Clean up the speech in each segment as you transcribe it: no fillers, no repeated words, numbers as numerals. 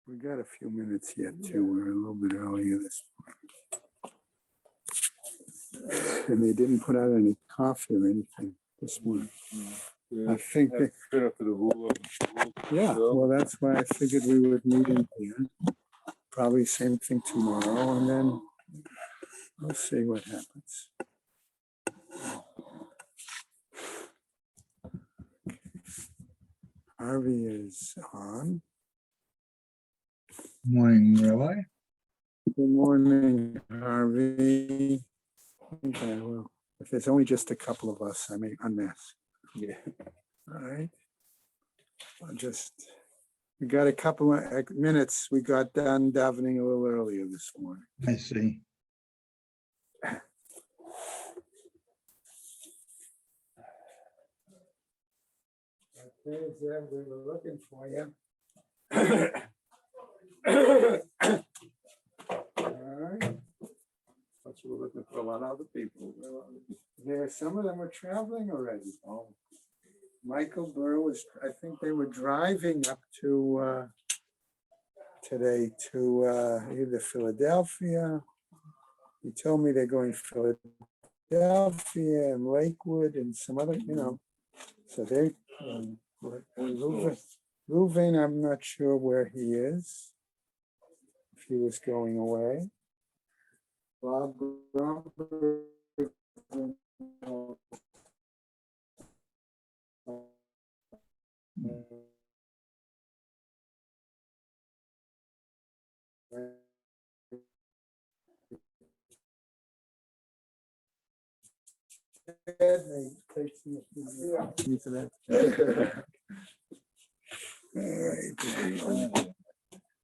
We got a few minutes yet too. We're a little bit earlier this morning. And they didn't put out any coffee or anything this morning. Yeah, I think they, fit up to the rule of. yeah, well, that's why I figured we would meet in here. Probably same thing tomorrow, and then we'll see what happens. Harvey is on. Morning, Rabbi. Good morning, Harvey. Okay, well, if there's only just a couple of us, I may unmask. Yeah. All right. We got a couple of minutes. We got done davening a little earlier this morning. I see. Okay, Zeb, we were looking for you. All right. But you were looking for a lot of other people. Some of them are traveling already. Oh. Michael Burr was, I think they were driving up to today to either Philadelphia. He told me they're going to Philadelphia and Lakewood and some other, so they, Reuven, I'm not sure where he is, if he was going away. Bob Grumper,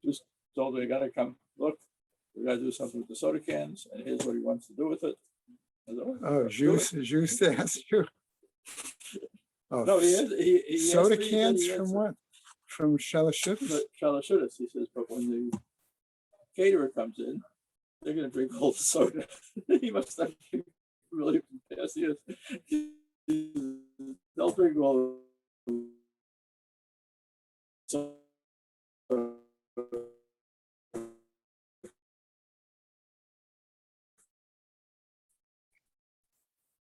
Just told her you gotta come, look, we gotta do something with the soda cans, and here's what he wants to do with it. I said, Oh, Juice asked you? Oh, No, he asked soda me, he said cans he had from some- what? From Shalashut? Shalashudas, he says, but when the caterer comes in, they're gonna drink all the soda. He must have really fast. They'll drink all the soda.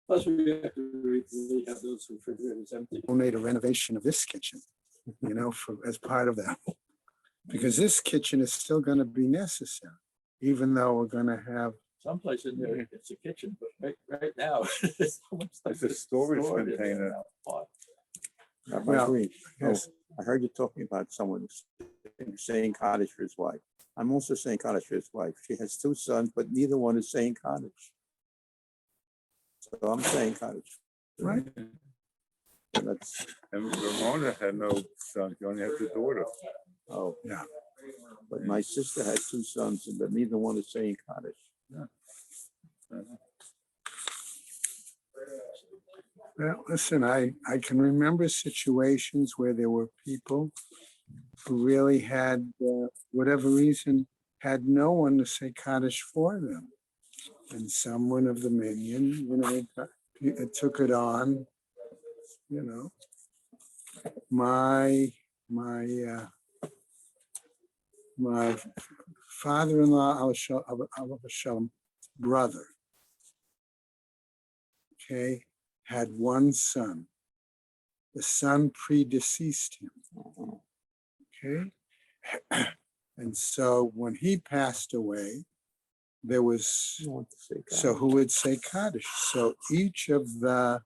Plus, we have to really have those refrigerators empty. Made a renovation of this kitchen, as part of that. Because this kitchen is still gonna be necessary, even though we're gonna have, Someplace in there, it's a kitchen, but right now, it's so much stuff It's a storage stored in there container. now. Rabbi Well, Green, yes. I heard you talking about someone saying cottage for his wife. I'm also saying cottage for his wife. She has two sons, but neither one is saying cottage. So I'm saying cottage. right? And that's, And Ramona had no son, she only had the daughter. oh. Yeah. But my sister has two sons, but neither one is saying cottage. Well, listen, I can remember situations where there were people who really had, whatever reason, had no one to say Kaddish for them. And someone of the minion, it took it on, My father-in-law, Shalom, brother, okay, had one son. The son predeceased him. Okay. And so when he passed away, there was, No one to say so cottage. who would say Kaddish? So each of the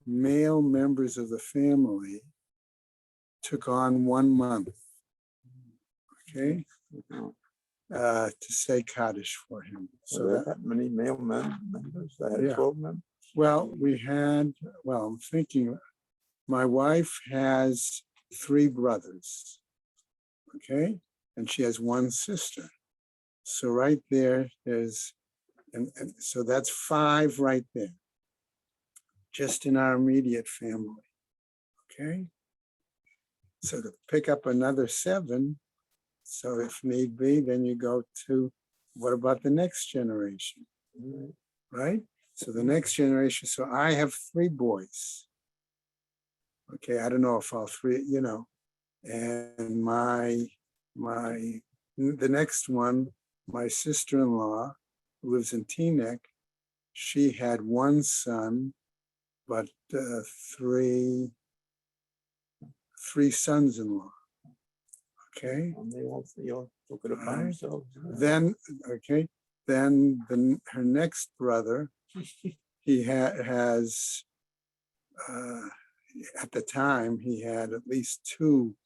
male members of the family took on 1 month, okay, to say Kaddish for him. So that many male members, I had Yeah. 12 members. Well, I'm thinking, my wife has 3 brothers, okay? And she has 1 sister. So right there's, and so that's 5 right there, just in our immediate family, okay? So to pick up another 7, so if need be, then you go to, what about the next generation, right? So the next generation, so I have 3 boys. Okay, I don't know if all 3, and my The next one, my sister-in-law, who lives in Teaneck, she had one son, but three sons-in-law. Okay. And they all took it upon Right. themselves. Then, okay, then her next brother, he has, at the time, he had at least two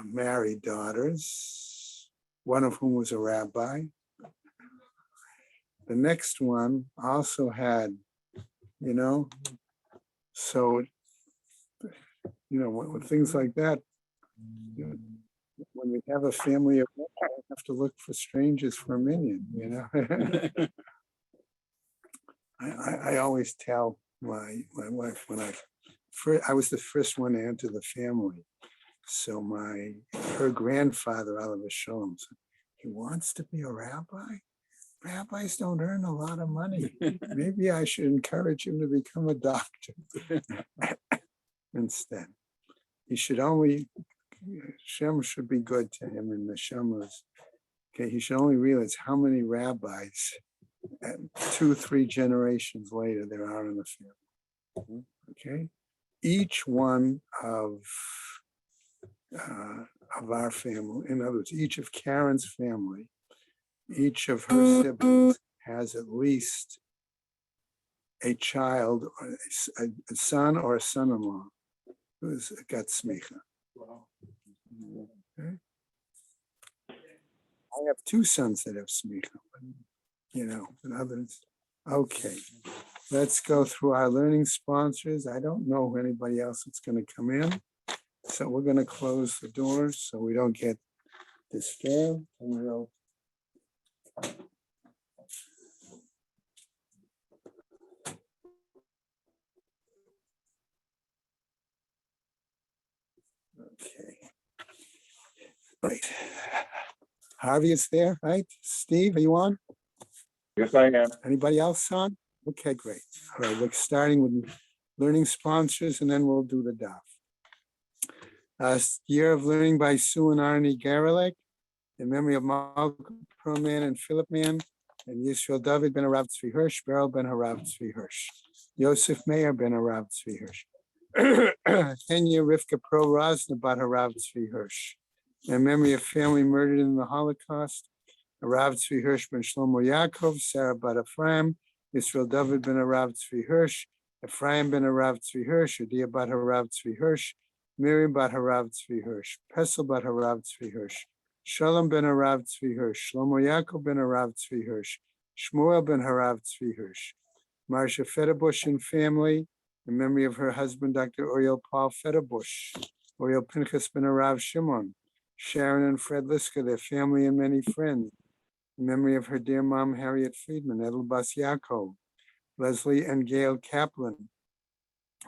married daughters, one of whom was a rabbi. The next one also had, so, when things like that, when we have a family of one, I have to look for strangers for a minion, I always tell my wife when I was the first one to enter the family. So her grandfather, Oliver Sholem, said, he wants to be a rabbi? Rabbis don't earn a lot of money. Maybe I should encourage him to become a doctor instead. He should only, Shem should be good to him in the Shemos. Okay, he should only realize how many rabbis 2-3 generations later there are in the family. Okay, each one of our family, in other words, each of Karen's family, each of her siblings has at least a child, or a son or a son-in-law who's got smicha. Wow. Okay. I have two sons that have smicha, and others. Okay, let's go through our learning sponsors. I don't know anybody else that's going to come in. So we're going to close the doors so we don't get disturbed. And we'll okay. Right. Harvey is there, right? Steve, are you on? Yes, I am. Anybody else on? Okay, great. All right, we're starting with learning sponsors and then we'll do the DAF. Year of Learning by Sue and Arnie Garelick, in memory of Malcolm Perlman and Philip Mann, and Yisrael David ben Harav Tzvi Hirsch, Beryl ben Harav Tzvi Hirsch, Yosef Meir ben Harav Tzvi Hirsch, Kenya Rivka Pro Rosna bat Harav Tzvi Hirsch, in memory of family murdered in the Holocaust, Harav Tzvi Hirsch ben Shlomo Yaakov, Sarah bat Ephraim, Yisrael David ben Harav Tzvi Hirsch, Ephraim ben Harav Tzvi Hirsch, Adia bat Harav Tzvi Hirsch, Miriam bat Harav Tzvi Hirsch, Pesel bat Harav Tzvi Hirsch, Shalom ben Harav Tzvi Hirsch, Shlomo Yaakov ben Harav Tzvi Hirsch, Shmuel ben Harav Tzvi Hirsch, Marcia Federbush and family, in memory of her husband, Dr. Oriel Paul Federbush, Oriel Pinchas ben Harav Shimon, Sharon and Fred Liska, their family and many friends, in memory of her dear mom, Harriet Friedman, Edel Bas Yaakov, Leslie and Gail Kaplan,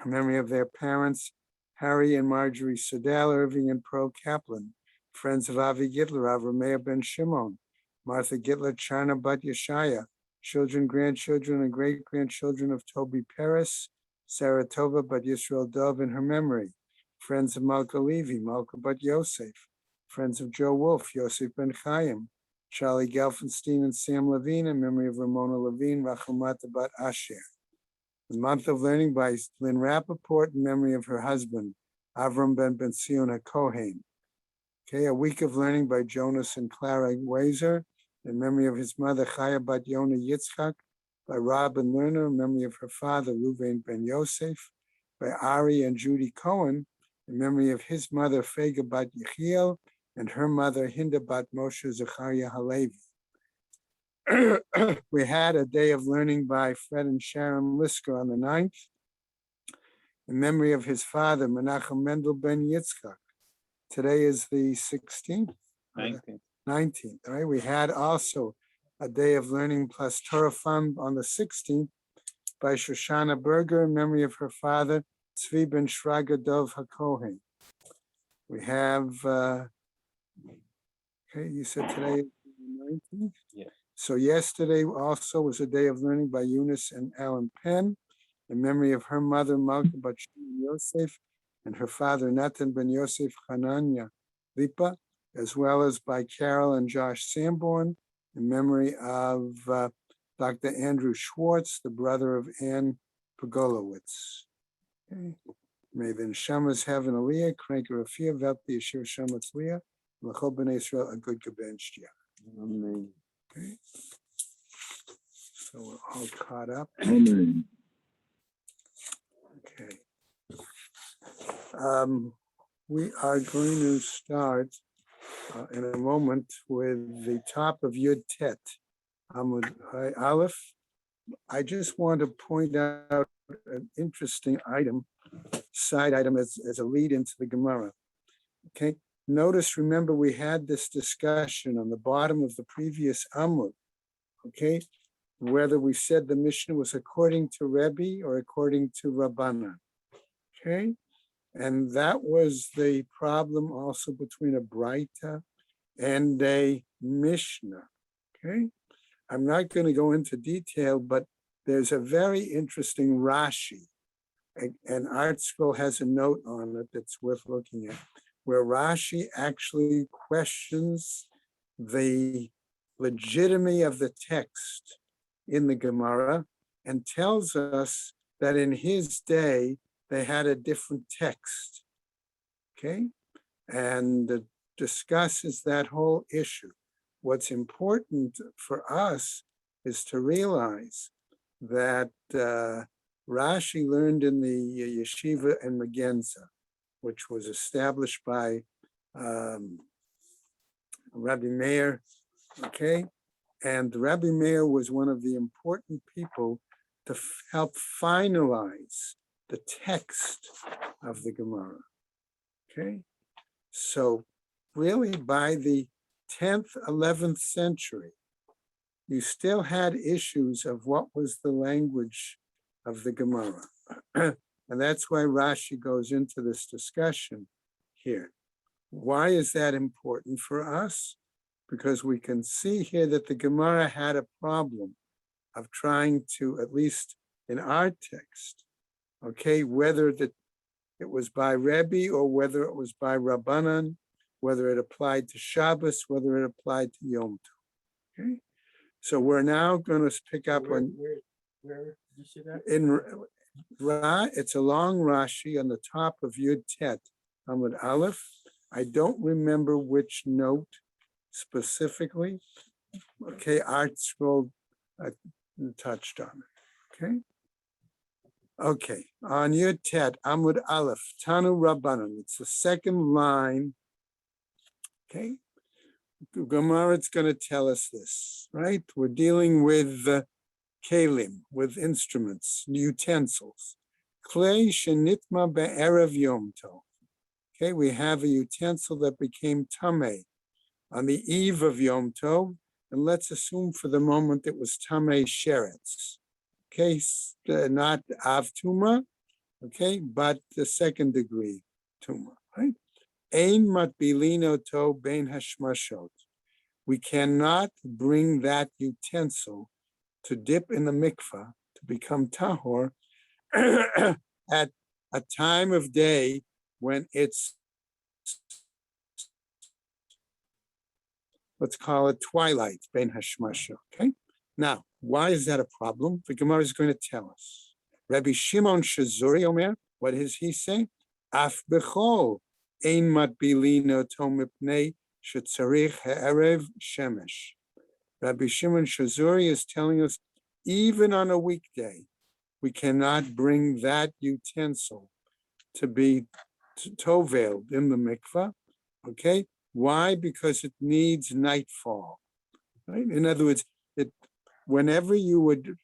in memory of their parents, Harry and Marjorie Sedal, Irving and Pearl Kaplan, friends of Avi Gitler, Avramea ben Shimon, Martha Gitler, Charna Bat Yeshaya, children, grandchildren, and great-grandchildren of Toby Paris, Sarah Tova Bat Yisrael Dov in her memory, friends of Malka Levy, Malka Bat Yosef, friends of Joe Wolf, Yosef ben Chaim, Charlie Gelfenstein and Sam Levine in memory of Ramona Levine, Rachel Mata Bat Asher. The month of learning by Lynn Rappaport in memory of her husband, Avram ben Sion HaKohen. Okay, a week of learning by Jonas and Clara Wazer in memory of his mother, Chaya Bat Yona Yitzchak, by Robin Lerner in memory of her father, Ruvain ben Yosef, by Ari and Judy Cohen in memory of his mother, Fega Bat Yechiel, and her mother, Hinda Bat Moshe Zechariah Halevi. We had a day of learning by Fred and Sharon Lisker on the 9th in memory of his father, Menachem Mendel ben Yitzchak. Today is the 16th? 19th, all right? We had also a day of learning plus Torah Fund on the 16th by Shoshana Berger in memory of her father, Tzvi ben Shraga Dov HaKohen. We have, okay, you said today is the 19th? Yeah. So yesterday also was a day of learning by Eunice and Alan Penn in memory of her mother, Malka Bat Shimon Yosef, and her father, Natan ben Yosef Hananya Lipa, as well as by Carol and Josh Sanborn in memory of Dr. Andrew Schwartz, the brother of Ann Pogolowitz. Okay. May the Neshamas have an aliyah, Kranker Afia, Velti Yeshir Shamatz Leah, L'chol B'nai Israel, a good Gebenchtia. Amen. Okay. So we're all caught up. Amen. Okay. We are going to start in a moment with the top of Yud Tet, Amud Aleph. I just want to point out an interesting item, side item as a lead into the Gemara. Okay, notice, remember, we had this discussion on the bottom of the previous Amud, okay, whether we said the Mishnah was according to Rebbe or according to Rabbanan, okay? And that was the problem also between a Braita and a Mishnah, okay? I'm not going to go into detail, but there's a very interesting Rashi, and Art Scroll has a note on it that's worth looking at, where Rashi actually questions the legitimacy of the text in the Gemara and tells us that in his day, they had a different text, okay? And discusses that whole issue. What's important for us is to realize that Rashi learned in the yeshiva in Magenza, which was established by Rabbi Meir, okay? And Rabbi Meir was one of the important people to help finalize the text of the Gemara, okay? So really by the 10th, 11th century, you still had issues of what was the language of the Gemara. And that's why Rashi goes into this discussion here. Why is that important for us? Because we can see here that the Gemara had a problem of trying to, at least in our text, okay, whether it was by Rebbe or whether it was by Rabbanan, whether it applied to Shabbos, whether it applied to Yom Tov, okay? So we're now going to pick up on, Where did you see that? it's a long Rashi on the top of Yud Tet, Amud Aleph. I don't remember which note specifically. Okay, Art Scroll touched on it, okay? Okay, on Yud Tet, Amud Aleph, Tanu Rabbanan, it's the second line, okay? Gemara is going to tell us this, right? We're dealing with kelim, with instruments, utensils. Klei shenitma be'erev yom tov. Okay, we have a utensil that became tameh on the eve of Yom Tov, and let's assume for the moment it was tameh sheretz. Okay, not av tuma, okay, but the second degree tuma, right? Ein matbilino to bein hashmashot. We cannot bring that utensil to dip in the mikvah to become tahor at a time of day when it's, let's call it twilight, bein hashmashot, okay? Now, why is that a problem? The Gemara is going to tell us. Rabbi Shimon Shazuri Omer, what does he say? Af bechol ein matbilino to mipnei shetzarich ha'erev shemesh. Rabbi Shimon Shazuri is telling us, even on a weekday, we cannot bring that utensil to be toveled in the mikvah, okay? Why? Because it needs nightfall, right? In other words, whenever you would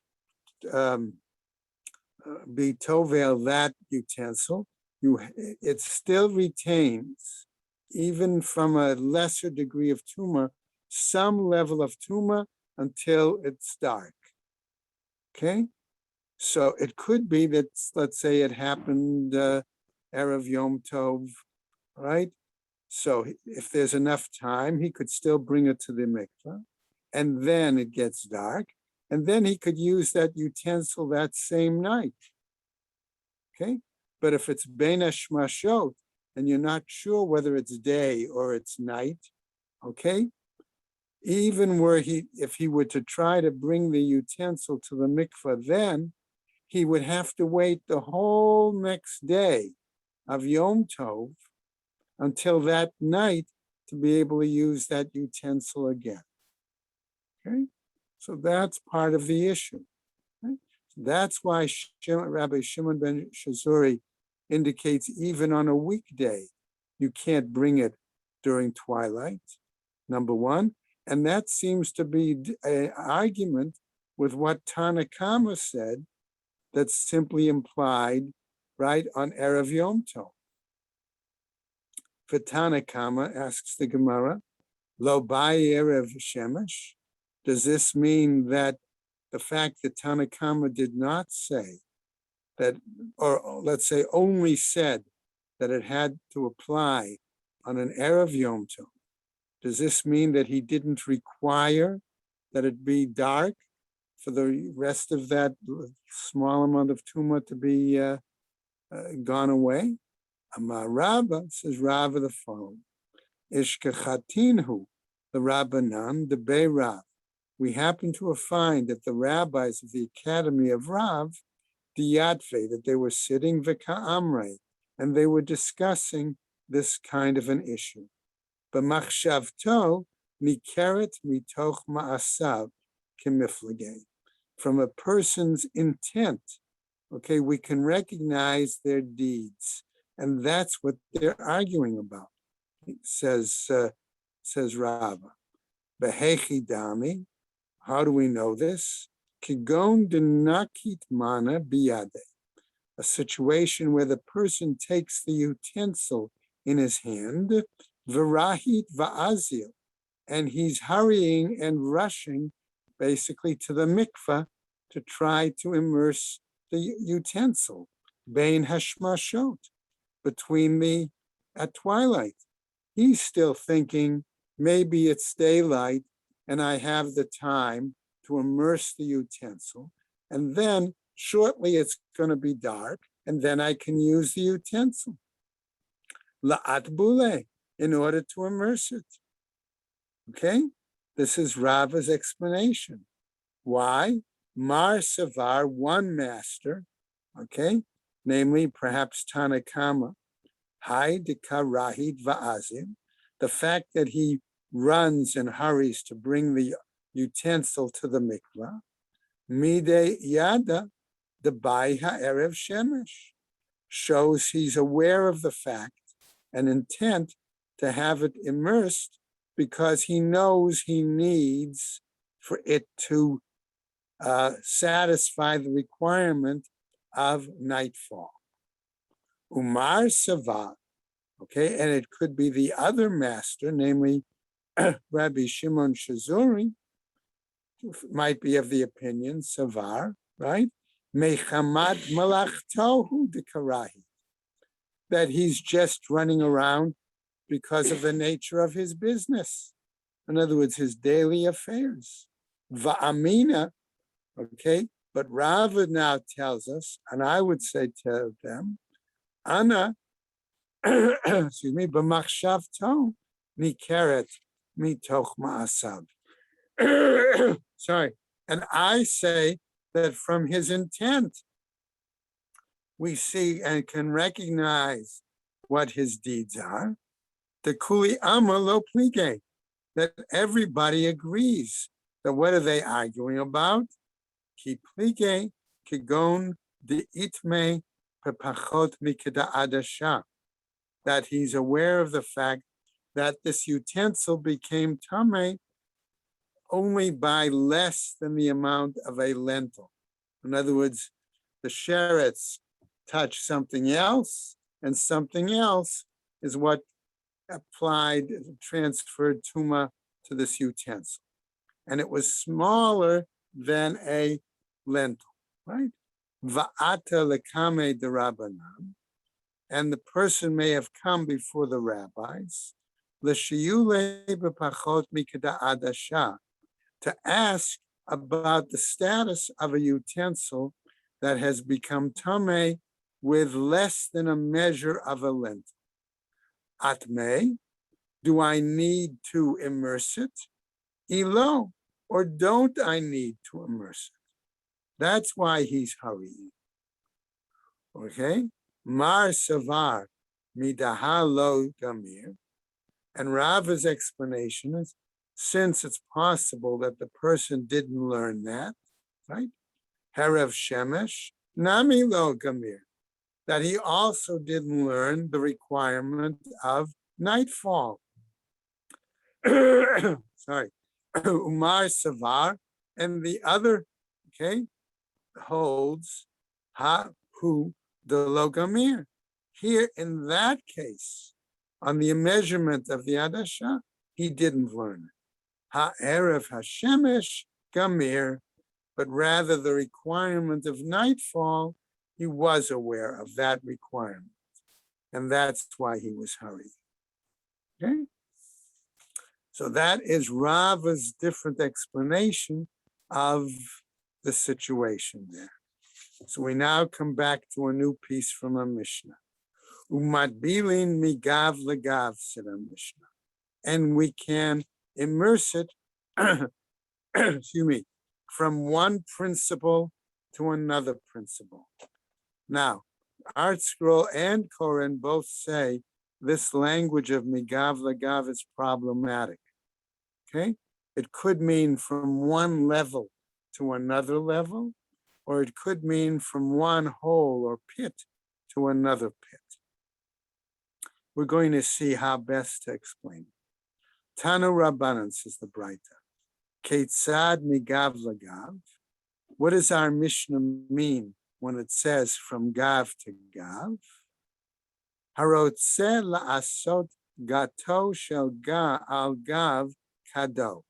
be tovel that utensil, it still retains, even from a lesser degree of tumah, some level of tumah until it's dark. Okay, so it could be that, let's say, it happened Erev Yom Tov, right? So if there's enough time, he could still bring it to the mikvah, and then it gets dark, and then he could use that utensil that same night. Okay, but if it's bein hashmashot and you're not sure whether it's day or it's night, okay? Even if he were to try to bring the utensil to the mikveh, then he would have to wait the whole next day of Yom Tov until that night to be able to use that utensil again. Okay, so that's part of the issue. Okay? That's why Rabbi Shimon ben Shazuri indicates even on a weekday, you can't bring it during twilight, number one. And that seems to be an argument with what Tanakama said that's simply implied, right, on Erev Yom Tov. For Tanakama, asks the Gemara, Lo bai Erev Shemesh. Does this mean that the fact that Tanakama did not say that, or let's say only said that it had to apply on an Erev Yom Tov, does this mean that he didn't require that it be dark for the rest of that small amount of tumah to be gone away? Amar Rabba, says Rabba the following: Ishkechatinhu, the Rabbanan, the Bei Rav. We happen to find that the rabbis of the Academy of Rav, Diyatve, that they were sitting v'ka'amrei, and they were discussing this kind of an issue. B'machshavto nikeret mitoch ma'asav kemiflegei. From a person's intent, okay, we can recognize their deeds, and that's what they're arguing about. Says Rava. Behechi dami. How do we know this? Kigon denakit mana biyade. A situation where the person takes the utensil in his hand, virahit va'azil, and he's hurrying and rushing basically to the mikveh to try to immerse the utensil, bein hashmashot, at twilight. He's still thinking, maybe it's daylight and I have the time to immerse the utensil, and then shortly it's going to be dark, and then I can use the utensil. La'at bule, in order to immerse it. Okay? This is Rava's explanation. Why? Mar Savar, one master, okay, namely perhaps Tanakama, Hai Dika Rahid Va'azim, the fact that he runs and hurries to bring the utensil to the mikvah, Mide Yada, the Bai Ha'erev Shemesh, shows he's aware of the fact and intent to have it immersed because he knows he needs for it to satisfy the requirement of nightfall. Umar Savat, okay, and it could be the other master, namely Rabbi Shimon Shazuri, might be of the opinion, Savar, right? Mechamad malachtohu dekarahi, that he's just running around because of the nature of his business. In other words, his daily affairs. Va'amina, okay, but Rava now tells us, and I would say to them, Ana, excuse me, b'machshavto nikeret mitoch ma'asav. Sorry, and I say that from his intent, we see and can recognize what his deeds are. The kuli ama lo plige, that everybody agrees that what are they arguing about? Ki plige kigon de itme pepachot mikeda adasha, that he's aware of the fact that this utensil became tameh only by less than the amount of a lentil. In other words, the sherets touch something else, and something else is what transferred tuma to this utensil. And it was smaller than a lentil, right? Va'ata lekame de rabbanan, and the person may have come before the rabbis, l'shiyule b'pachot mikeda adasha, to ask about the status of a utensil that has become tameh with less than a measure of a lentil. Atmei, Do I need to immerse it? Elo, or don't I need to immerse it? That's why he's hurrying. Okay? Mar Savar Midahalo Gamir. And Rava's explanation is, since it's possible that the person didn't learn that, right? Herav Shemesh, Nami Lo Gamir, that he also didn't learn the requirement of nightfall. Sorry. Umar Savar, and the other, okay, holds Ha Hu the Logamir. Here in that case, on the measurement of the Adasha, he didn't learn it. Ha'erev Hashemesh Gamir, but rather the requirement of nightfall, he was aware of that requirement. And that's why he was hurrying. Okay? So that is Rava's different explanation of the situation there. So we now come back to a new piece from a Mishnah. Umatbilin migav legav, said a Mishnah. And we can immerse it, excuse me, from one principle to another principle. Now, Art Scroll and Koren both say this language of migav legav is problematic. Okay? It could mean from one level to another level, or it could mean from one hole or pit to another pit. We're going to see how best to explain it. Tanu Rabbanan, says the Braita. Ketzad migav legav. What does our Mishnah mean when it says from gav to gav? Harotzeh la'asot gato shel ga al gav kado.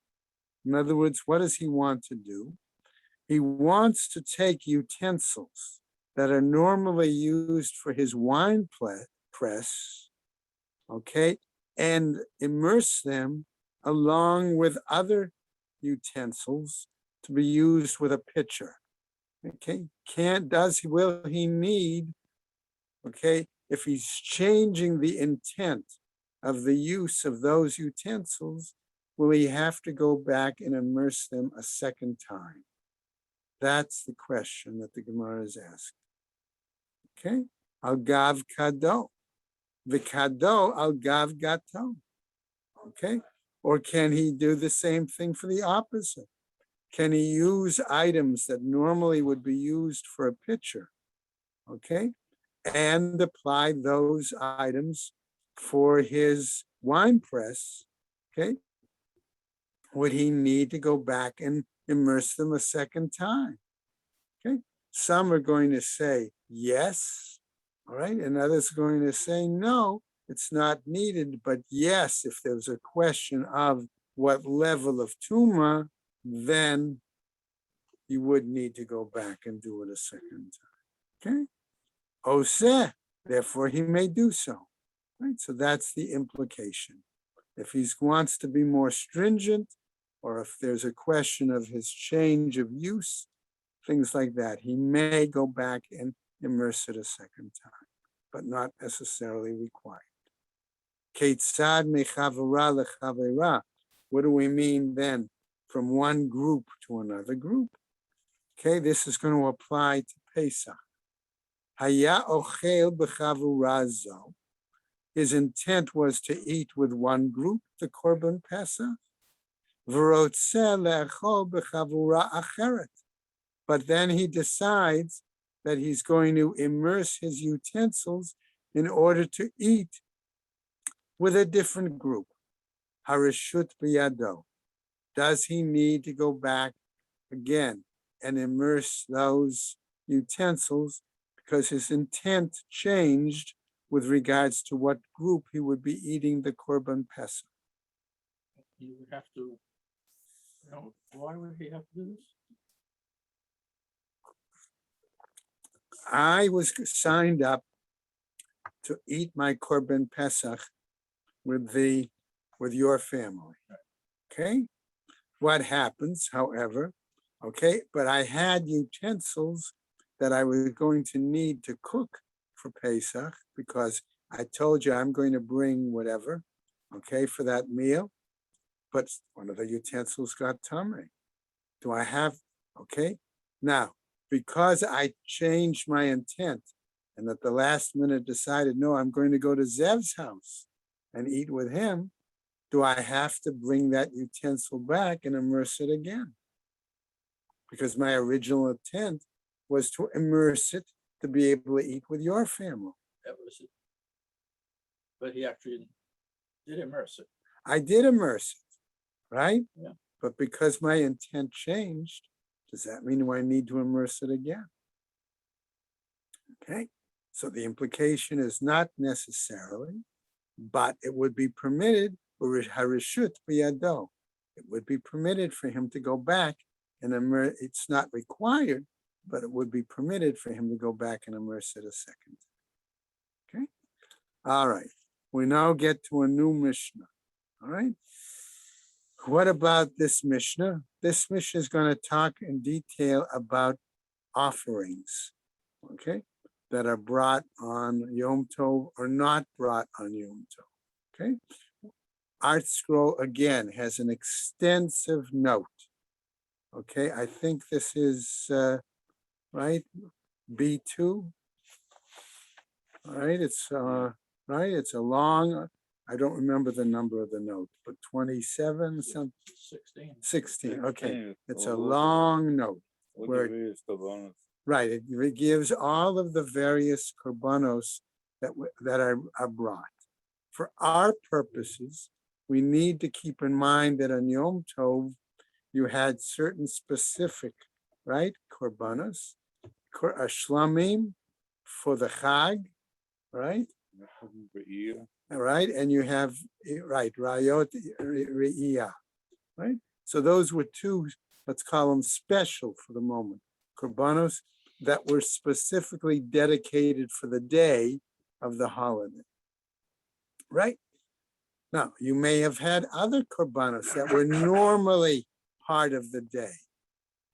In other words, what does he want to do? He wants to take utensils that are normally used for his wine press, okay, and immerse them along with other utensils to be used with a pitcher. Okay, will he need, okay, if he's changing the intent of the use of those utensils, will he have to go back and immerse them a second time? That's the question that the Gemara is asking. Okay, al gav kado, v'kado al gav gato. Okay, or can he do the same thing for the opposite? Can he use items that normally would be used for a pitcher, okay, and apply those items for his wine press, okay? Would he need to go back and immerse them a second time? Okay, some are going to say yes, all right, and others are going to say no, it's not needed, but yes, if there's a question of what level of tuma, then you would need to go back and do it a second time. Okay? Oseh, therefore he may do so. Right? So that's the implication. If he wants to be more stringent, or if there's a question of his change of use, things like that, he may go back and immerse it a second time, but not necessarily required. Ketzad mechavera lechavera. What do we mean then? From one group to another group. Okay, this is going to apply to Pesach. Haya ochel b'chavura zo. His intent was to eat with one group, the Korban Pesach. V'rotzeh le'achol b'chavura acheret. But then he decides that he's going to immerse his utensils in order to eat with a different group. Harishut b'yado. Does he need to go back again and immerse those utensils because his intent changed with regards to what group he would be eating the Korban Pesach? You would have to, why would he have to do this? I was signed up to eat my Korban Pesach with your family. Okay? What happens, however, okay, but I had utensils that I was going to need to cook for Pesach because I told you I'm going to bring whatever, okay, for that meal, but one of the utensils got tummy. Do I have, okay? Now, because I changed my intent and at the last minute decided, no, I'm going to go to Zev's house and eat with him, do I have to bring that utensil back and immerse it again? Because my original intent was to immerse it to be able to eat with your family. That was it. But he actually did immerse it. I did immerse it, right? Yeah. But because my intent changed, does that mean I need to immerse it again? Okay, so the implication is not necessarily, but it would be permitted, or harishut biyado. It would be permitted for him to go back and immerse. It's not required, but it would be permitted for him to go back and immerse it a second time. Okay, all right. We now get to a new Mishnah. All right. What about this Mishnah? This Mishnah is going to talk in detail about offerings, okay, that are brought on Yom Tov or not brought on Yom Tov, okay? Art Scroll, again, has an extensive note, okay? I think this is, right, B2, all right? It's, right, it's a long, I don't remember the number of the note, but 27, some 16, okay. It's a long note. Where- Right, it gives all of the various korbanos that are brought. For our purposes, we need to keep in mind that on Yom Tov, you had certain specific, right, korbanos, shlamim for the Chag, right? All right, and you have, right, rayot re'iyah, right? So those were two, let's call them special for the moment, korbanos that were specifically dedicated for the day of the holiday, right? Now, you may have had other korbanos that were normally part of the day,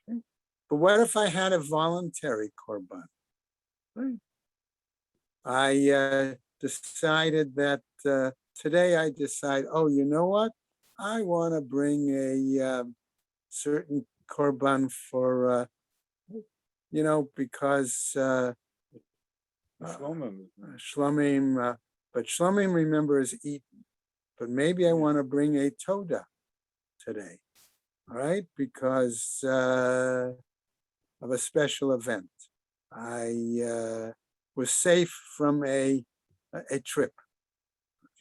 okay? But what if I had a voluntary korban, right? I decided that today I decide, oh, you know what? I want to bring a certain korban for, you know, because shlamim, but shlamim, remember, is eaten. But maybe I want to bring a toda today, all right? Because of a special event. I was safe from a trip,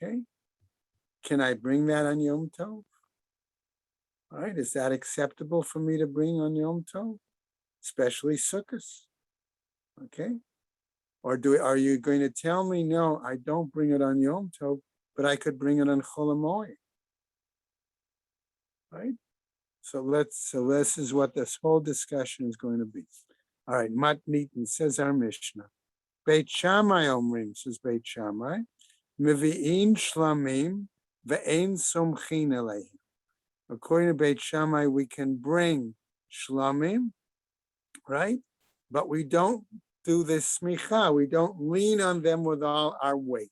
okay? Can I bring that on Yom Tov? All right, is that acceptable for me to bring on Yom Tov? Especially Sukkot, okay? Or are you going to tell me, no, I don't bring it on Yom Tov, but I could bring it on Chol Hamoed, right? So this is what this whole discussion is going to be. All right, Matnitin says our Mishnah. Beit Shammai Omrim, says Beit Shammai, Mevi'in Shlamim ve'ein somchin aleihim. According to Beit Shammai, we can bring shlamim, right? But we don't do this smicha. We don't lean on them with all our weight.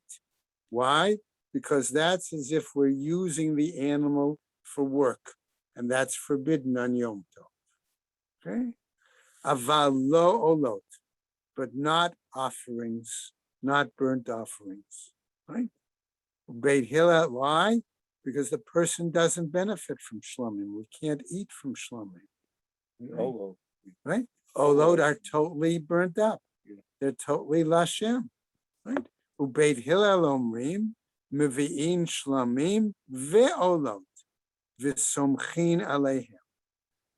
Why? Because that's as if we're using the animal for work, and that's forbidden on Yom Tov. Okay? Aval lo olot, but not offerings, not burnt offerings, right? Beit Hillel, why? Because the person doesn't benefit from shlamim. We can't eat from shlamim. Right? Olot are totally burnt up. They're totally lashem. Right? Ubeit Hillel omrim, mevi'in shlamim ve'olot, v'somchin aleihem.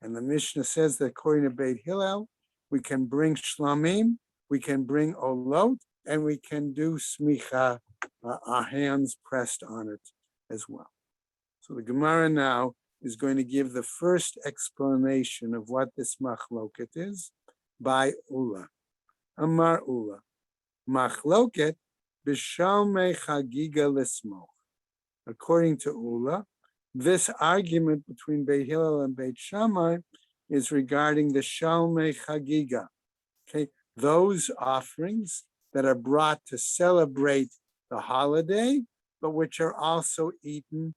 And the Mishnah says that according to Beit Hillel, we can bring shlamim, we can bring olot, and we can do smicha, our hands pressed on it as well. So the Gemara now is going to give the first explanation of what this machloket is by Ula. Amar Ula, machloket b'shalmei chagiga lismoch. According to Ula, this argument between Beit Hillel and Beit Shammai is regarding the shalmei chagiga. Okay, those offerings that are brought to celebrate the holiday, but which are also eaten.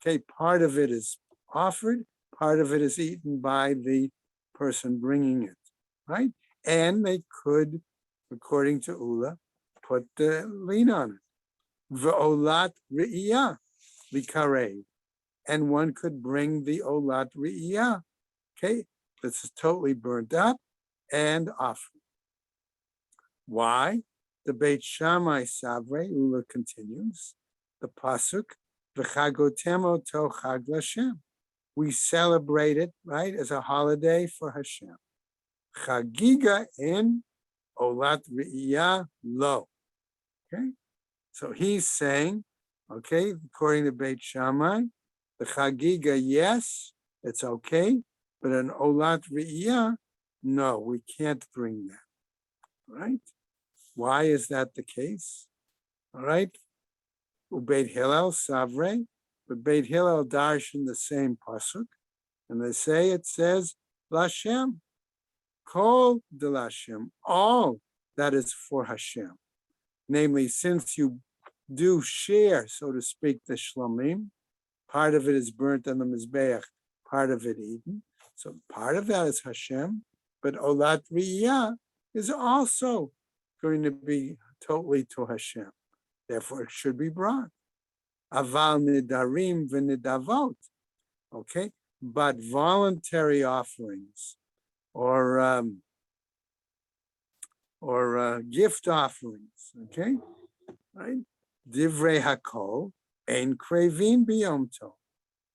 Okay, part of it is offered, part of it is eaten by the person bringing it, right? And they could, according to Ula, put the lien on it. V'olat re'iyah likarei. And one could bring the olat re'iyah, okay, that's totally burnt up and offered. Why? The Beit Shammai Savre, Ula continues, the pasuk, v'chagotem oto chag l'Hashem. We celebrate it, right, as a holiday for Hashem. Chagiga in olat re'iyah lo. Okay, so he's saying, okay, according to Beit Shammai, the chagiga, yes, it's okay, but an olat re'iyah, no, we can't bring that. Right? Why is that the case? All right. Beit Hillel Savre, but Beit Hillel darshan the same pasuk, and they say it says Lashem, Kol de Lashem, all that is for Hashem. Namely, since you do share, so to speak, the shlamim, part of it is burnt on the mizbeach, part of it eaten. So part of that is Hashem, but olat riyah is also going to be totally to Hashem. Therefore, it should be brought. Aval nidarim v'nidavot. Okay, but voluntary offerings or gift offerings. Okay, right? Divrei hakol ein krevin b'yom tov.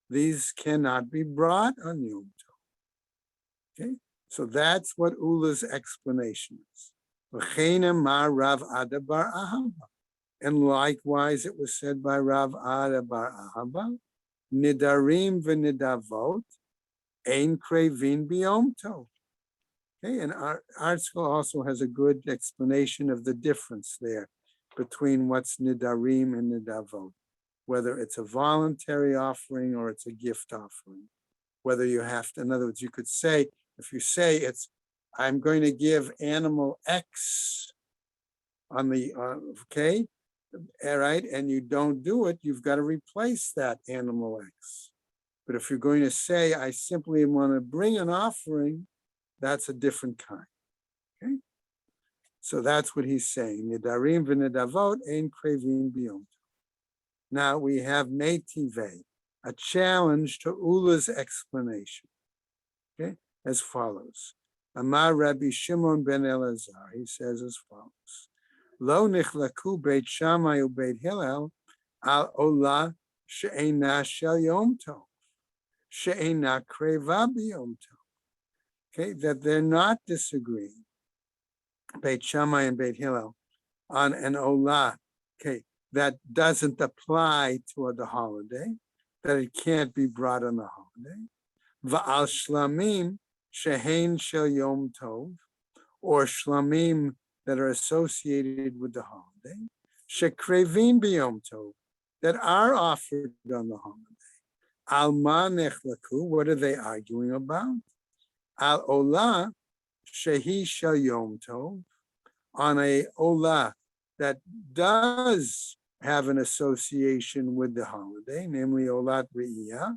These cannot be brought on Yom Tov. Okay, so that's what Ula's explanation is. V'cheina ma Rav Ada bar Ahava. And likewise, it was said by Rav Ada bar Ahava, nidarim v'nidavot ein krevin b'yom tov. Okay, and our article also has a good explanation of the difference there between what's nidarim and nidavot, whether it's a voluntary offering or it's a gift offering. Whether you have to, in other words, you could say, if you say it's, I'm going to give animal X on the, okay, all right, and you don't do it, you've got to replace that animal X. But if you're going to say, I simply want to bring an offering, that's a different kind. Okay, so that's what he's saying. Nidarim v'nidavot ein krevin b'yom tov. Now we have Meitivei, a challenge to Ula's explanation. Okay, as follows. Amar Rabbi Shimon ben Elazar, he says as follows. Lo nichlaku Beit Shammai u Beit Hillel al olah she'ena shel yom tov, she'ena kreva b'yom tov. Okay, that they're not disagreeing, Beit Shammai and Beit Hillel, on an olah, okay, that doesn't apply to the holiday, that it can't be brought on the holiday. Va'al shlamim shehein shel yom tov, or shlamim that are associated with the holiday, shekrevin b'yom tov, that are offered on the holiday. Al ma nechlaku, what are they arguing about? Al olah shehi shel yom tov, on a olah that does have an association with the holiday, namely olat re'iyah,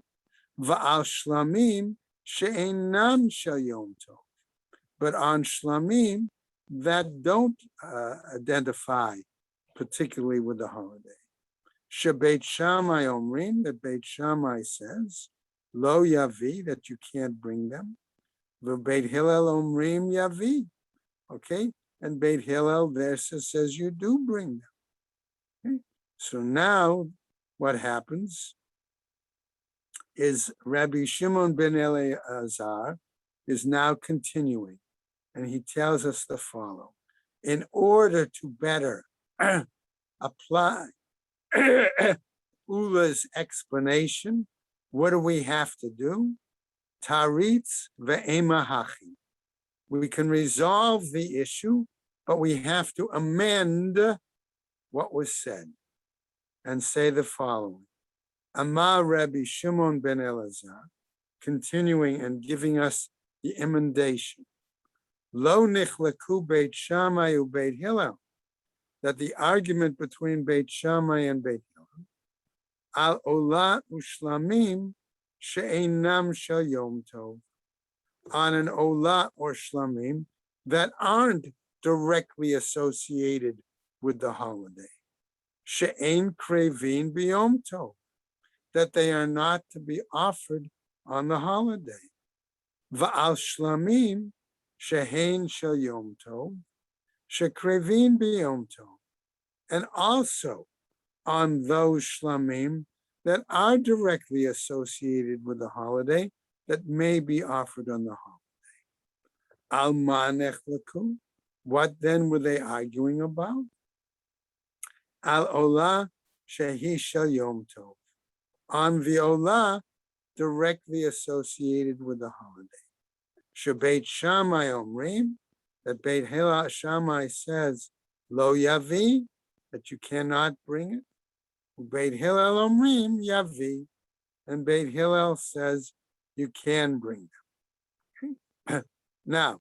va'al shlamim she'enan shel yom tov, but on shlamim that don't identify particularly with the holiday. Shebeit Shammai omrim, that Beit Shammai says, lo yavi, that you can't bring them. Beit Hillel omrim yavi, okay, and Beit Hillel there says you do bring them. Okay? So now what happens is Rabbi Shimon ben Elazar is now continuing, and he tells us the following. In order to better apply Ula's explanation, what do we have to do? Taritz ve'emahachi. We can resolve the issue, but we have to amend what was said and say the following. Amar Rabbi Shimon ben Elazar, continuing and giving us the emendation. Lo nichlaku Beit Shammai u Beit Hillel, that the argument between Beit Shammai and Beit Hillel, al olah ushlamim she'einam shel Yom Tov, on an olah or shlamim that aren't directly associated with the holiday. She'ein krevin b'Yom Tov, that they are not to be offered on the holiday. Va'al shlamim she'ein shel Yom Tov, she'krevin b'Yom Tov, and also on those shlamim that are directly associated with the holiday that may be offered on the holiday. Al manech laku, what then were they arguing about? Al olah shehi shel Yom Tov, on the olah directly associated with the holiday. Shebeit Shammai omrim, that Beit Hillel Shammai says lo yavi, that you cannot bring it. Beit Hillel omrim yavi, and Beit Hillel says you can bring them. Now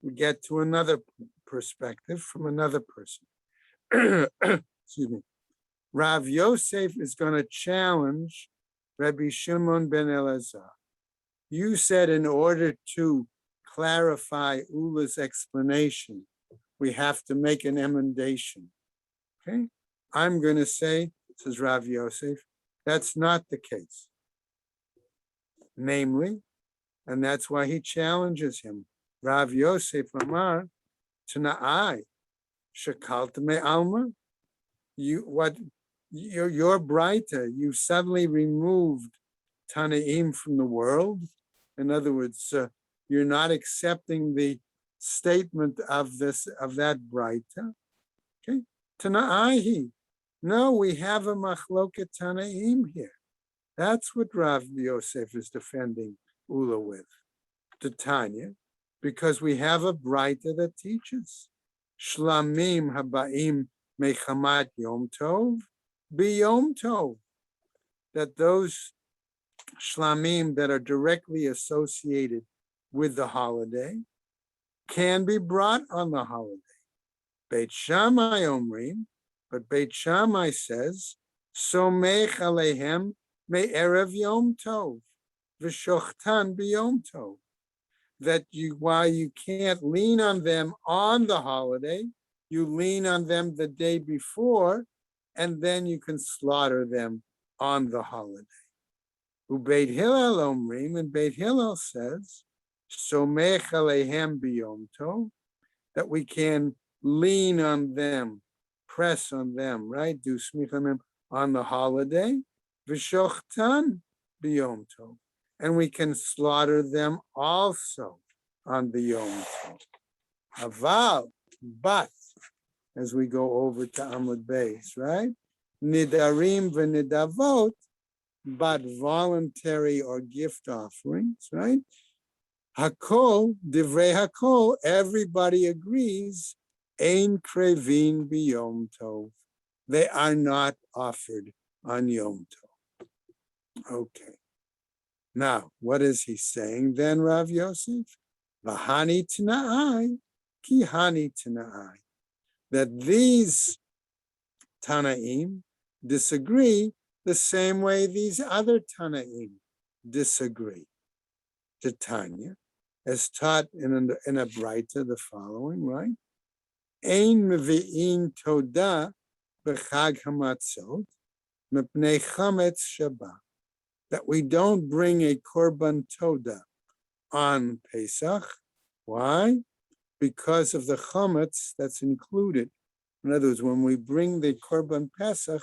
we get to another perspective from another person. Excuse me. Rav Yosef is going to challenge Rabbi Shimon ben Elazar. You said in order to clarify Ula's explanation, we have to make an emendation. Okay? I'm going to say, says Rav Yosef, that's not the case. Namely, and that's why he challenges him. Rav Yosef Amar, Tana'ai, Shakalta me Alma, you're brighter, you suddenly removed Tanaim from the world. In other words, you're not accepting the statement of that brighter. Okay, Tana'ai. No, we have a machloket Tanaim here. That's what Rav Yosef is defending Ula with, to Tanya, because we have a brighter that teaches Shlamim habaim mechamat Yom Tov be Yom Tov, that those shlamim that are directly associated with the holiday can be brought on the holiday. Beit Shammai omrim, but Beit Shammai says, Somech alehem me'erev Yom Tov, v'shochtan b'Yom Tov, that while you can't lean on them on the holiday, you lean on them the day before, and then you can slaughter them on the holiday. Beit Hillel omrim, and Beit Hillel says, Somech alehem b'Yom Tov, that we can lean on them, press on them, right? Do smicha on the holiday, v'shochtan b'Yom Tov, and we can slaughter them also on the Yom Tov. Aval, but as we go over to Amud Beis, right? Nidarim v'nidavot, but voluntary or gift offerings, right? Hakol, divrei hakol, everybody agrees, ein krevin b'Yom Tov. They are not offered on Yom Tov. Okay. Now, what is he saying then, Rav Yosef? V'hani t'na'ai, ki hani t'na'ai. That these Tanaim disagree the same way these other Tanaim disagree. To Tanya, as taught in a Braita, the following, right? Ein mevi'in toda b'chag hamatzot mepnei chametz Shabbat. That we don't bring a korban toda on Pesach. Why? Because of the chametz that's included. In other words, when we bring the korban Pesach,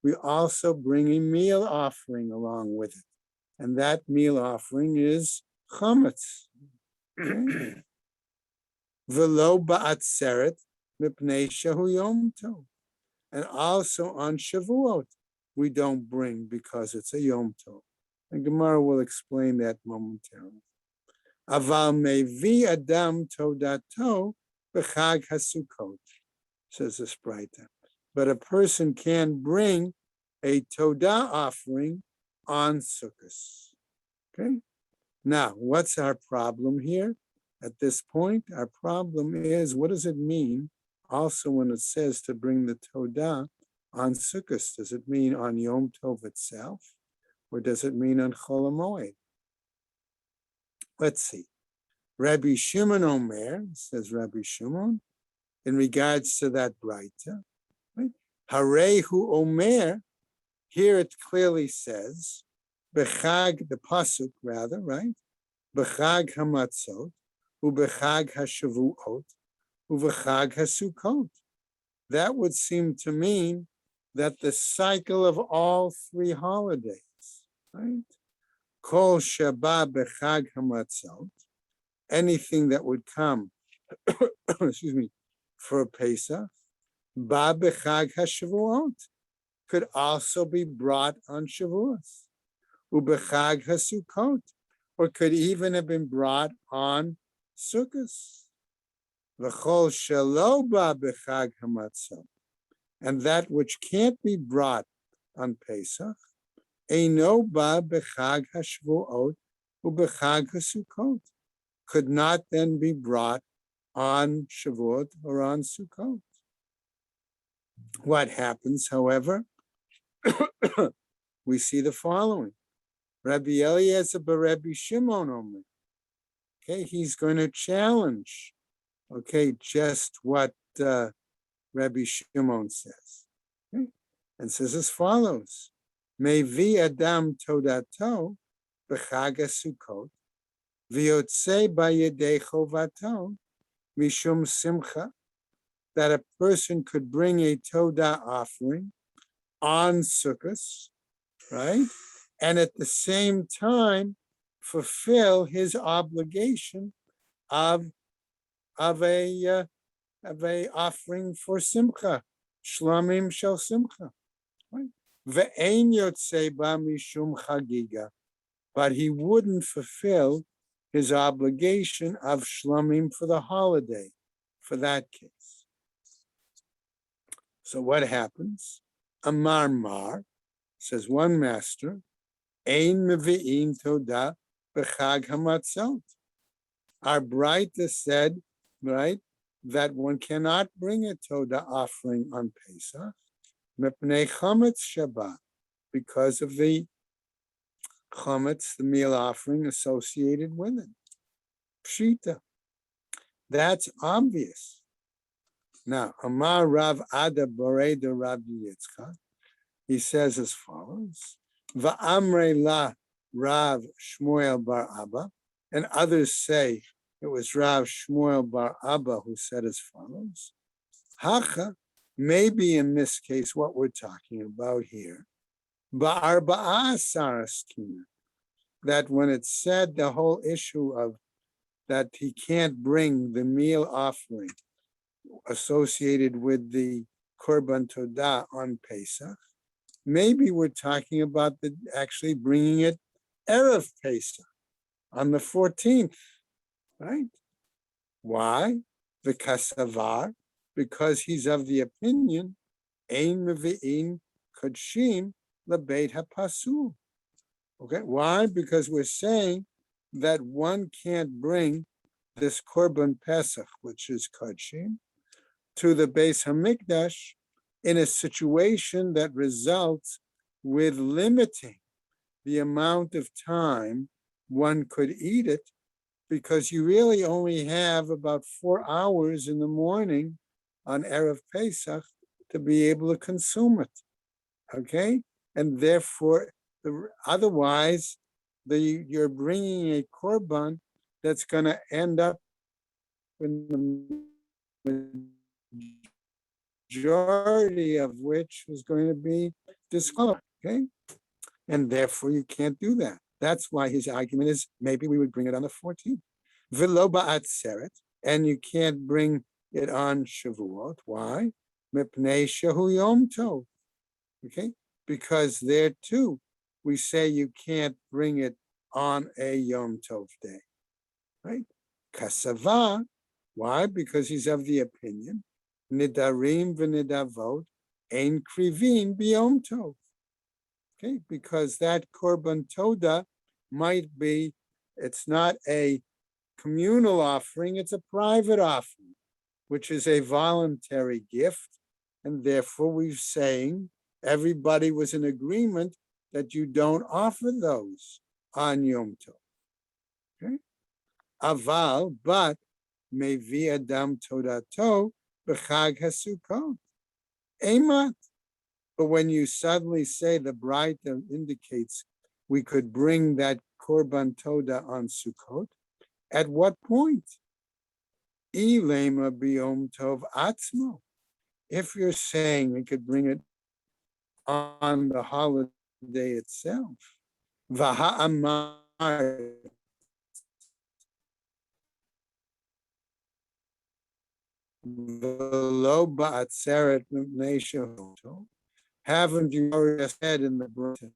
we also bring a meal offering along with it. And that meal offering is chametz. V'lo ba'atzeret mipnei shehu Yom Tov. And also on Shavuot, we don't bring because it's a Yom Tov. And Gemara will explain that momentarily. Aval mevi adam todato b'chag hasukot, says the Spraita. But a person can bring a Todah offering on Sukkot. Okay? Now, what's our problem here? At this point, our problem is, what does it mean also when it says to bring the Todah on Sukkot? Does it mean on Yom Tov itself, or does it mean on Chol HaMoed? Let's see. Rabbi Shimon Omer, says Rabbi Shimon, in regards to that Braita, right? Harehu Omer, here it clearly says, Bechag, the Pasuk rather, right? Bechag HaMatzot, Ubechag HaShavuot, Ubechag HaSukkot. That would seem to mean that the cycle of all three holidays, right? Kol Shabbat Bechag HaMatzot, anything that would come, excuse me, for Pesach, Ba Bechag HaShavuot, could also be brought on Shavuos, Ubechag HaSukkot, or could even have been brought on Sukkot. V'chol shelo ba bechag hamatzot, and that which can't be brought on Pesach, eino ba bechag hashvuot ubechag haSukkot, could not then be brought on Shavuot or on Sukkot. What happens, however? We see the following. Rabbi Eliezer bar Rabbi Shimon Omer. Okay, he's going to challenge, okay, just what Rabbi Shimon says. Okay? And says as follows. Mevi Adam Todato b'chag Sukkot v'yotzei b'yedei chovato mishum simcha, that a person could bring a Todah offering on Sukkot, right? And at the same time fulfill his obligation of a offering for simcha, shlamim shel simcha, right? Ve'ein yotzei ba mishum chagiga, but he wouldn't fulfill his obligation of shlamim for the holiday, for that case. So what happens? Amar Mar, says one master, ein mevi'in todah b'chag hamatzot. Our Braita said, right, that one cannot bring a Todah offering on Pesach, mepnei chametz Shabbat, because of the chametz, the meal offering associated with it. Pshita. That's obvious. Now, Amar Rav Ada Boreda Rabbi Yitzchak, he says as follows, Va'amre la Rav Shmuel bar Abba, and others say it was Rav Shmuel bar Abba who said as follows, Hacha, maybe in this case what we're talking about here, Ba'arba'a Saraskina, that when it said the whole issue of that he can't bring the meal offering associated with the Korban Todah on Pesach, maybe we're talking about the actually bringing it Erev Pesach on the 14th, right? Why? The Kasavar, because he's of the opinion, Ein Mevi'in Kodshim Lebeit HaPasul. Okay, why? Because we're saying that one can't bring this Korban Pesach, which is Kodshim, to the Beis Hamikdash in a situation that results with limiting the amount of time one could eat it, because you really only have about 4 hours in the morning on Erev Pesach to be able to consume it, okay? And therefore, otherwise, you're bringing a korban that's going to end up in the majority of which is going to be disqualified, okay? And therefore, you can't do that. That's why his argument is maybe we would bring it on the 14th. V'lo ba'atzeret, and you can't bring it on Shavuot. Why? Mipnei shehu yom tov. Okay? Because there too, we say you can't bring it on a Yom Tov day. Right? Kasava. Why? Because he's of the opinion, nidarim v'nidavot ein krivin b'yom tov. Okay, because that korban todah might be, it's not a communal offering, it's a private offering, which is a voluntary gift and therefore we're saying everybody was in agreement that you don't offer those on Yom Tov. Okay? Aval, but mevi adam todato b'chag hasukot. Emat. But when you suddenly say the Braita indicates we could bring that korban toda on Sukkot, at what point? Ilema biyom tov atzmo. If you're saying we could bring it on the holiday itself, v'ha'amar v'lo ba'atzeret nation. Haven't you already said in the Braita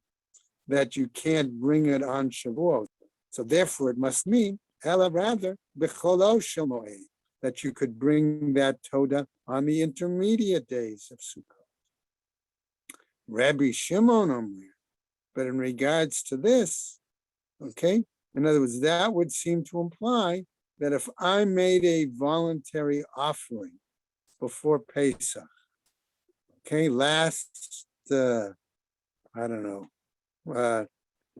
that you can't bring it on Shavuot? So therefore, it must mean, ela rather, b'cholo shel moed, that you could bring that toda on the intermediate days of Sukkot. Rabbi Shimon Omer, but in regards to this, okay, in other words, that would seem to imply that if I made a voluntary offering before Pesach, okay, last, I don't know,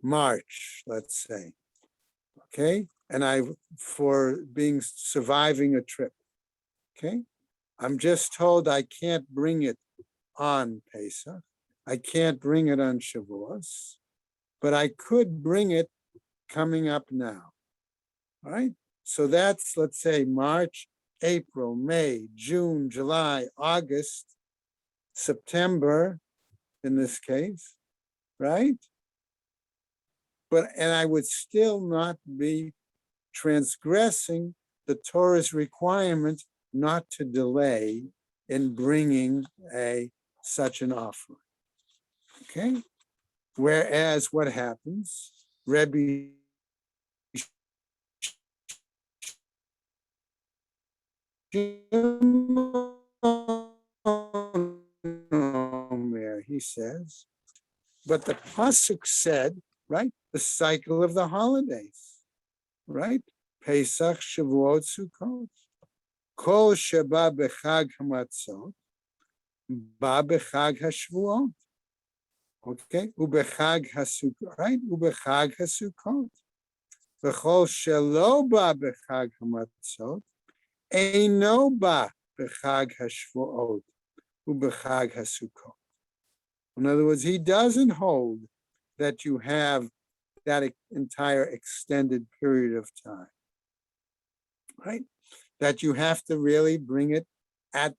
March, let's say, okay, and for surviving a trip, okay, I'm just told I can't bring it on Pesach, I can't bring it on Shavuos, but I could bring it coming up now, all right? So that's, let's say, March, April, May, June, July, August, September, in this case, right? And I would still not be transgressing the Torah's requirement not to delay in bringing such an offering. Okay? Whereas what happens, Rebbe he says, but the pasuk said, right, the cycle of the holidays, right? Pesach, Shavuot, Sukkot. Kol sheba bechag hamatzot, ba bechag hashvuot. Okay, ubechag hasukot, right? Ubechag hasukot. V'chol shelo ba bechag hamatzot, eino ba bechag hashvuot, ubechag hasukot. In other words, he doesn't hold that you have that entire extended period of time, right? That you have to really bring it at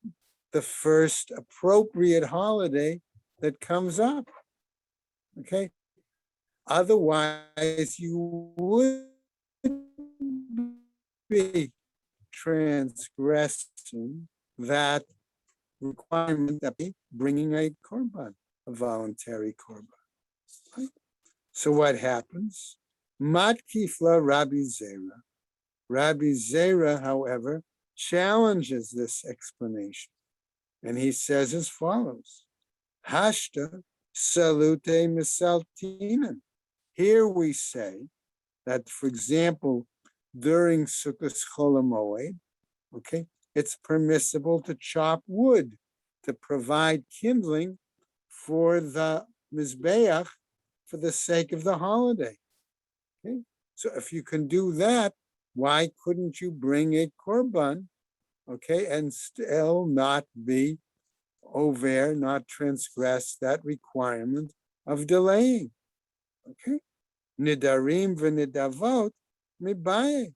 the first appropriate holiday that comes up, okay? Otherwise, you would be transgressing that requirement of bringing a korban, a voluntary korban. Right? So what happens? Matkifla Rabbi Zera. Rabbi Zera, however, challenges this explanation. And he says as follows, Hashta salute misaltinan. Here we say that, for example, during Sukkot Chol Hamoed, okay, it's permissible to chop wood to provide kindling for the Mizbeach for the sake of the holiday. Okay, so if you can do that, why couldn't you bring a korban, okay, and still not be over, not transgress that requirement of delaying? Okay, nidarim v'nidavot mibaye.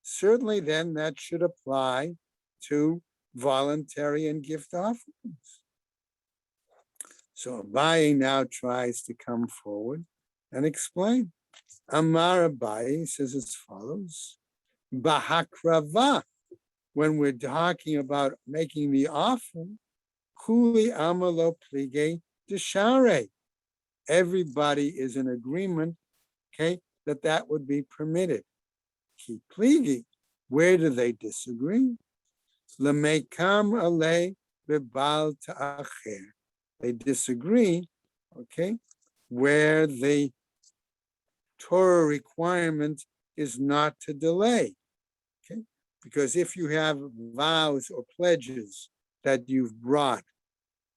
Certainly, then that should apply to voluntary and gift offerings. So Abaye now tries to come forward and explain. Amar Abaye says as follows: Bahakrava, when we're talking about making the offering, Kuli Amalo Plige Deshare. Everybody is in agreement, okay, that would be permitted. Ki Pligi, where do they disagree? Lemekam ale bebal ta'acher. They disagree, okay, where the Torah requirement is not to delay, okay? Because if you have vows or pledges that you've brought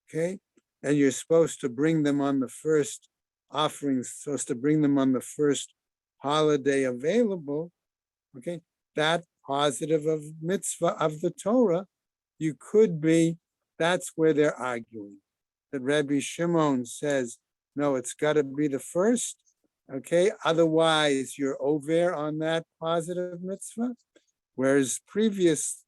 okay? And you're supposed to bring them on the first offerings, supposed to bring them on the first holiday available, okay? That positive of mitzvah of the Torah, you could be, that's where they're arguing. That Rabbi Shimon says, no, it's got to be the first, okay? Otherwise, you're over on that positive mitzvah. Whereas previous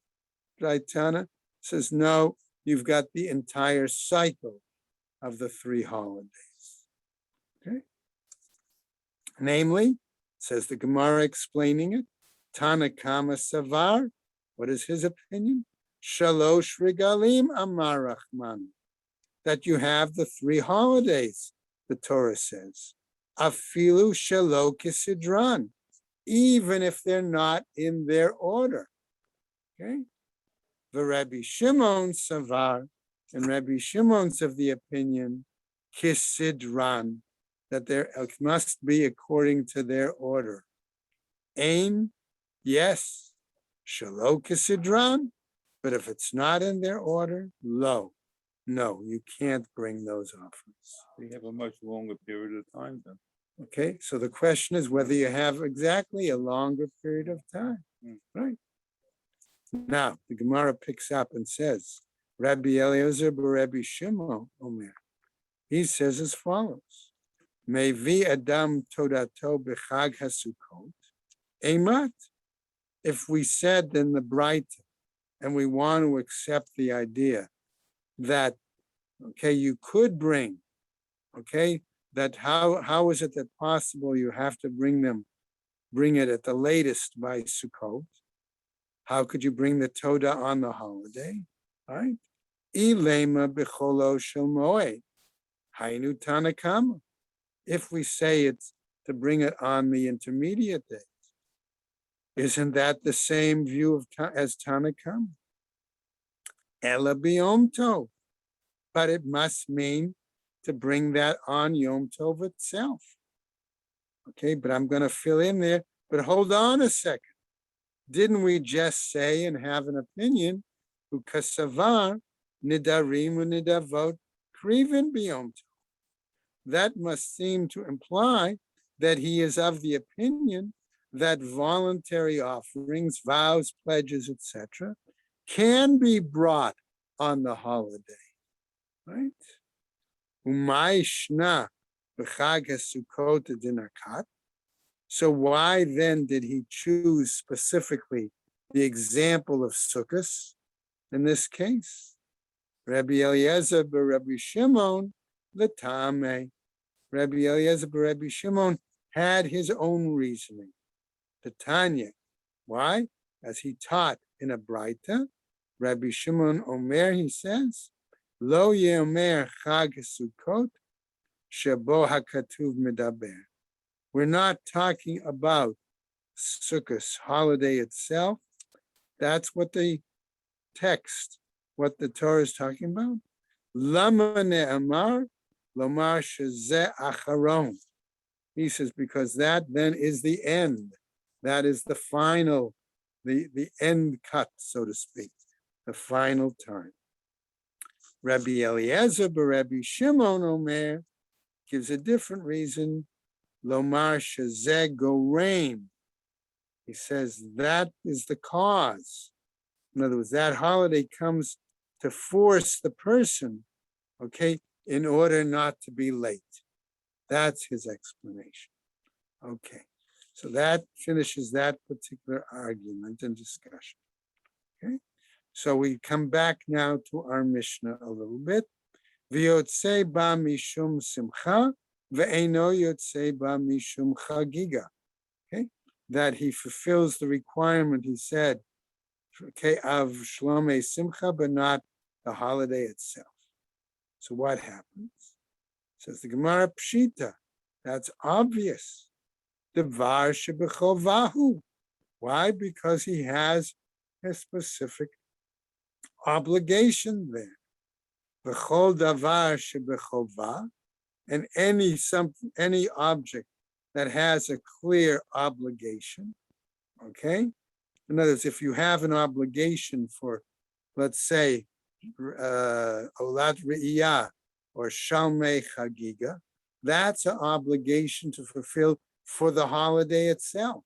Raitana says, no, you've got the entire cycle of the 3 holidays. Okay. Namely, says the Gemara explaining it, Tanakama Savar, what is his opinion? Shalosh Regalim Amar Rachman, that you have the 3 holidays, the Torah says. Afilu Shalo Kisidran, even if they're not in their order. Okay. The Rabbi Shimon Savar, and Rabbi Shimon's of the opinion, Kisidran, that there must be according to their order. Ain, yes, Shalo Kisidran, but if it's not in their order, lo, no, you can't bring those offerings. We have a much longer period of time then. Okay, so the question is whether you have exactly a longer period of time, right? Now, the Gemara picks up and says, Rabbi Eliezer Rabbi Shimon Omer, he says as follows, Mevi Adam Todato B'chag HaSukkot, Eimat. If we said in the Bright, and we want to accept the idea that, okay, you could bring, okay, that how is it that possible you have to bring it at the latest by Sukkot? How could you bring the Toda on the holiday? Right? Ilema b'cholo shel moed, hainu tanakama. If we say it's to bring it on the intermediate days, isn't that the same view as Tanakama? Ela b'yom tov, but it must mean to bring that on Yom Tov itself. Okay, but I'm going to fill in there. But hold on a second. Didn't we just say and have an opinion? Ukasavar nidarim unidavot krivin b'yom tov. That must seem to imply that he is of the opinion that voluntary offerings, vows, pledges, etc., can be brought on the holiday, right? Umayishna b'chag haSukkot dinakat. So why then did he choose specifically the example of Sukkot in this case? Rabbi Eliezer Rabbi Shimon l'tamei. Rabbi Eliezer Rabbi Shimon had his own reasoning. The Tanya. Why? As he taught in a Braita, Rabbi Shimon Omer, he says, Lo yeomer chag Sukkot shebo hakatuv medaber. We're not talking about Sukkot holiday itself. That's what the text, what the Torah is talking about. Lama ne'amar lomar shezeh acharon. He says, because that then is the end. That is the final, the end cut, so to speak, the final time. Rabbi Eliezer Rabbi Shimon Omer gives a different reason. Lomar shezeh gorein. He says that is the cause. In other words, that holiday comes to force the person, okay, in order not to be late. That's his explanation. Okay, so that finishes that particular argument and discussion. Okay, so we come back now to our Mishnah a little bit. V'yotzei ba mishum simcha ve'eino yotzei ba mishum chagiga. Okay, that he fulfills the requirement, he said, okay, of shlomei simcha, but not the holiday itself. So what happens? Says the Gemara Pshita, that's obvious. Devar shebechovahu. Why? Because he has a specific obligation there. V'chol davar shebechovah, and any object that has a clear obligation. Okay? In other words, if you have an obligation for, let's say, Olat Re'iyah or Shalmei Chagiga, that's an obligation to fulfill for the holiday itself.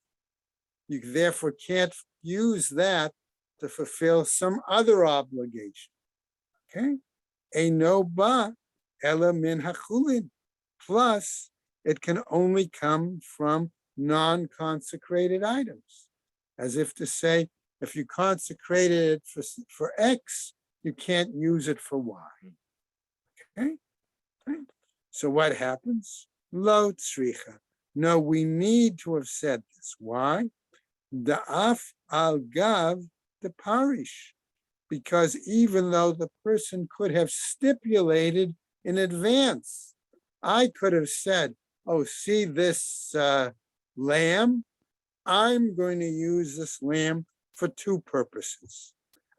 You therefore can't use that to fulfill some other obligation. Okay? Eino ba ela min hachulin. Plus, it can only come from non-consecrated items. As if to say, if you consecrated it for X, you can't use it for Y. Okay? Right? So what happens? Lo tzricha. No, we need to have said this. Why? Da'af al gav the parish. Because even though the person could have stipulated in advance, I could have said, oh, see this lamb? I'm going to use this lamb for two purposes.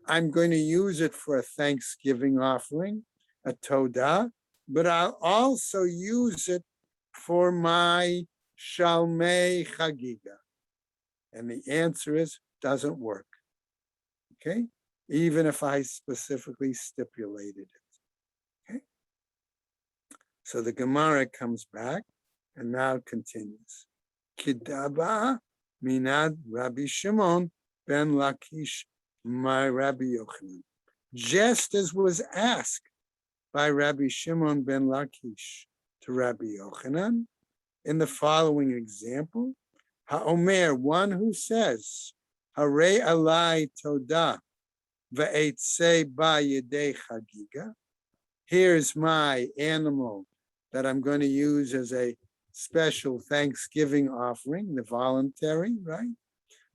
I'm going to use it for a Thanksgiving offering, a todah, but I'll also use it for my Shalmei Chagiga. And the answer is, doesn't work. Okay? Even if I specifically stipulated it. Okay? So the Gemara comes back and now continues. Kidaba minad Rabbi Shimon ben Lakish my Rabbi Yochanan. Just as was asked by Rabbi Shimon ben Lakish to Rabbi Yochanan in the following example, Ha'omer, one who says, Harei alai todah ve'etzei ba yedei chagiga. Here's my animal that I'm going to use as a special Thanksgiving offering, the voluntary, right?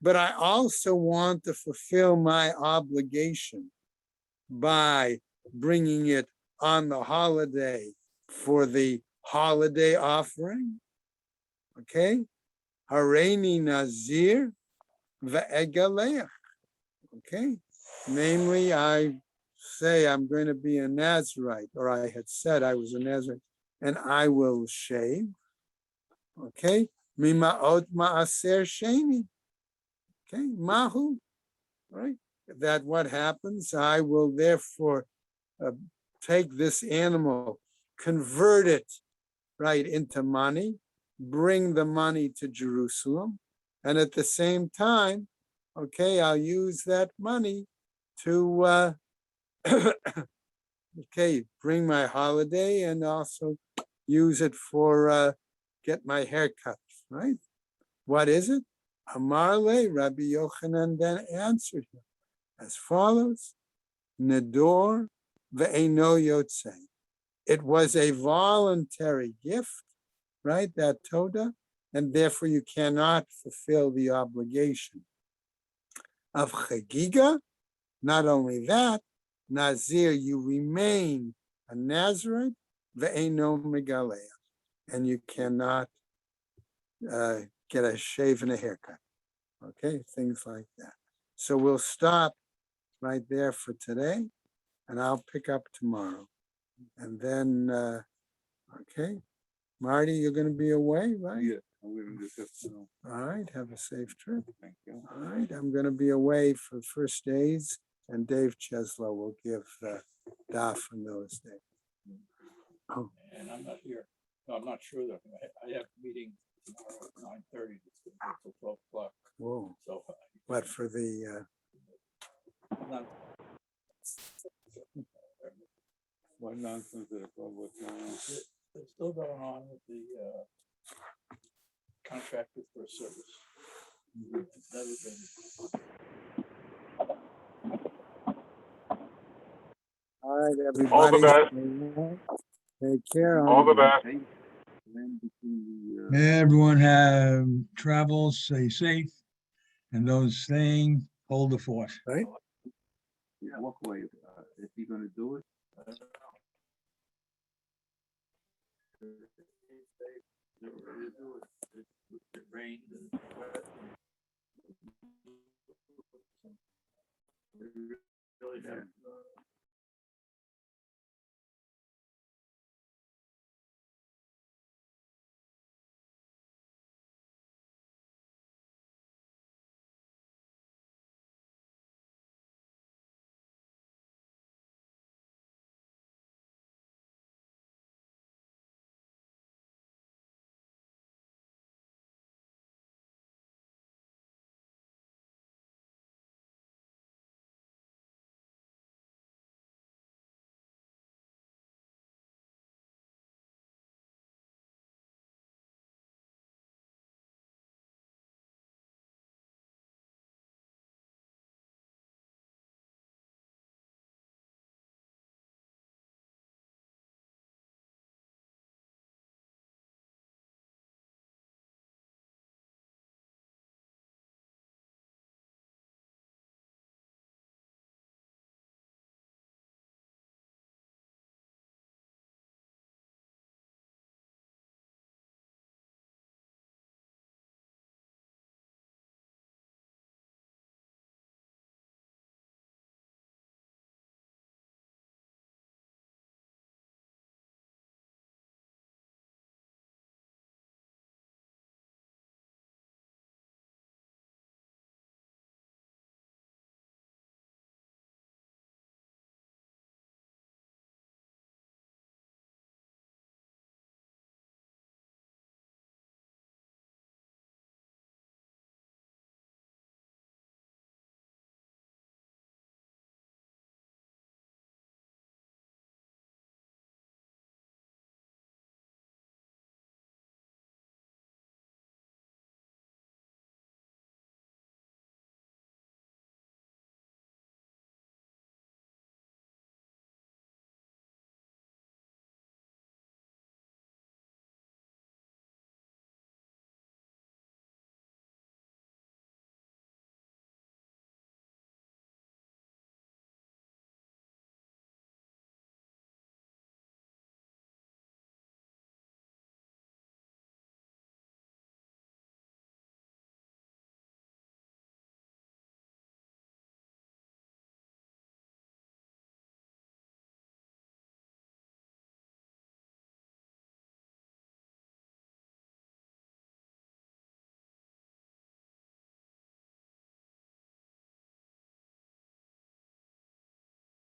But I also want to fulfill my obligation by bringing it on the holiday for the holiday offering. Okay? Hareini Nazir ve'egaleach. Okay? Namely, I say I'm going to be a Nazirite, or I had said I was a Nazirite, and I will shave. Okay? Mima'ot ma'aser sheni. Okay? Mahu. Right? That what happens, I will therefore take this animal, convert it, right, into money, bring the money to Jerusalem, and at the same time, okay, I'll use that money to, okay, bring my holiday and also use it for get my hair cut, right? What is it? Amarle, Rabbi Yochanan then answered him as follows, Nador ve'eno yotzei. It was a voluntary gift, right, that toda, and therefore you cannot fulfill the obligation of chagiga. Not only that, Nazir, you remain a Nazarite, ve'eno megalea, and you cannot get a shave and a haircut. Okay, things like that. So we'll stop right there for today, and I'll pick up tomorrow. And then, okay, Marty, you're going to be away, right? Yeah, I'm leaving this afternoon. All right, have a safe trip. Thank you. All right, I'm going to be away for first days, and Dave Cheslow will give the daf on those days. Oh, And I'm not here. No, I'm not sure that I have a meeting tomorrow at 9:30. It's going to go till 12 o'clock. whoa, So what for the, I'm not. What nonsense is it? What's going on? They're still going on with the contracted for service. That has been. all right, everybody. All the best. Take care. All the best. Everyone have travels, stay safe, and those staying, hold the fort. Right? Yeah, walk away. Is he gonna do it? It rained and wet. Really bad.